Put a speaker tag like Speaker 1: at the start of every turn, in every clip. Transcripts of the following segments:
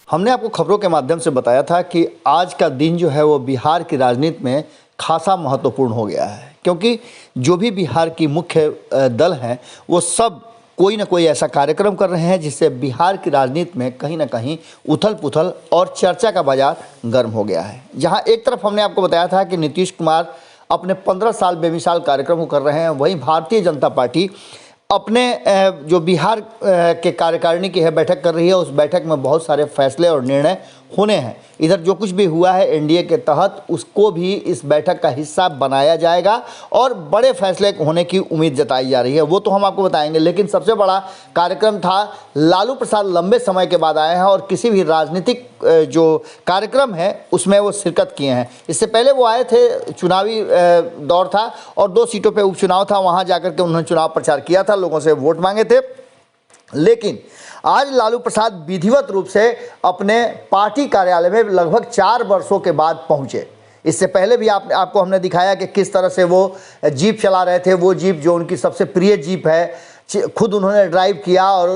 Speaker 1: हमने आपको खबरों के माध्यम से बताया था कि आज का दिन जो है वो बिहार की राजनीति में खासा महत्वपूर्ण हो गया है, क्योंकि जो भी बिहार की मुख्य दल हैं वो सब कोई ना कोई ऐसा कार्यक्रम कर रहे हैं जिससे बिहार की राजनीति में कहीं ना कहीं उथल पुथल और चर्चा का बाजार गर्म हो गया है। जहां एक तरफ हमने आपको बताया था कि नीतीश कुमार अपने 15 साल बेमिसाल कार्यक्रम को कर रहे हैं, वहीं भारतीय जनता पार्टी अपने जो बिहार के कार्यकारिणी की है बैठक कर रही है। उस बैठक में बहुत सारे फैसले और निर्णय होने हैं। इधर जो कुछ भी हुआ है एनडीए के तहत उसको भी इस बैठक का हिस्सा बनाया जाएगा और बड़े फैसले होने की उम्मीद जताई जा रही है, वो तो हम आपको बताएंगे। लेकिन सबसे बड़ा कार्यक्रम था, लालू प्रसाद लंबे समय के बाद आए हैं और किसी भी राजनीतिक जो कार्यक्रम है उसमें वो शिरकत किए हैं। इससे पहले वो आए थे, चुनावी दौर था और 2 सीटों पर उपचुनाव था, वहाँ जाकर के उन्होंने चुनाव प्रचार किया था, लोगों से वोट मांगे थे। लेकिन आज लालू प्रसाद विधिवत रूप से अपने पार्टी कार्यालय में लगभग 4 वर्षों के बाद पहुंचे। इससे पहले भी आपको हमने दिखाया कि किस तरह से वो जीप चला रहे थे। वो जीप जो उनकी सबसे प्रिय जीप है, खुद उन्होंने ड्राइव किया और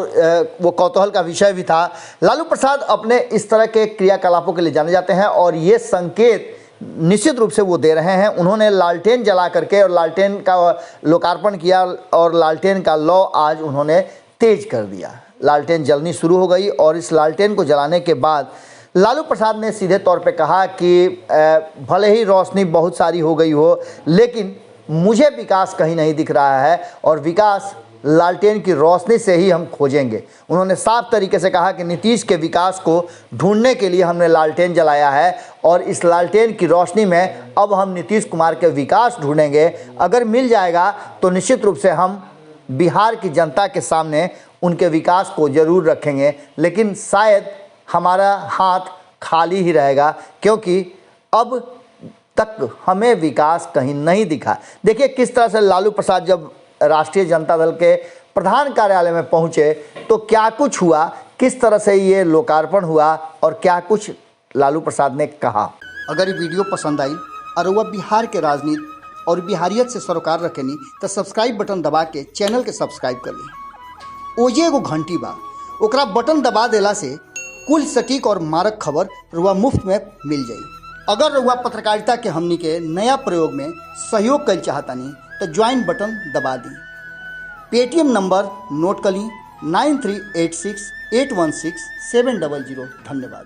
Speaker 1: वो कौतूहल का विषय भी था। लालू प्रसाद अपने इस तरह के क्रियाकलापों के लिए जाने जाते हैं और ये संकेत निश्चित रूप से वो दे रहे हैं। उन्होंने लालटेन जला करके और लालटेन का लोकार्पण किया और लालटेन का लौ आज उन्होंने तेज कर दिया। लालटेन जलनी शुरू हो गई और इस लालटेन को जलाने के बाद लालू प्रसाद ने सीधे तौर पे कहा कि भले ही रोशनी बहुत सारी हो गई हो, लेकिन मुझे विकास कहीं नहीं दिख रहा है और विकास लालटेन की रोशनी से ही हम खोजेंगे। उन्होंने साफ तरीके से कहा कि नीतीश के विकास को ढूंढने के लिए हमने लालटेन जलाया है और इस लालटेन की रोशनी में अब हम नीतीश कुमार के विकास ढूंढेंगे। अगर मिल जाएगा तो निश्चित रूप से हम बिहार की जनता के सामने उनके विकास को ज़रूर रखेंगे, लेकिन शायद हमारा हाथ खाली ही रहेगा, क्योंकि अब तक हमें विकास कहीं नहीं दिखा। देखिए किस तरह से लालू प्रसाद जब राष्ट्रीय जनता दल के प्रधान कार्यालय में पहुंचे तो क्या कुछ हुआ, किस तरह से ये लोकार्पण हुआ और क्या कुछ लालू प्रसाद ने कहा।
Speaker 2: अगर ये वीडियो पसंद आई और वह बिहार के राजनीति और बिहारियत से सरोकार रखेनी तो सब्सक्राइब बटन दबा के चैनल के सब्सक्राइब कर ली। ओजे एगो घंटी बा, ओकरा बटन दबा देला से कुल सटीक और मारक खबर रुआ मुफ्त में मिल जाई। अगर रुआ पत्रकारिता के हमनी के नया प्रयोग में सहयोग कर चाहतानी तो ज्वाइन बटन दबा दी। पेटीएम नंबर नोट कर ली 9386816700। धन्यवाद।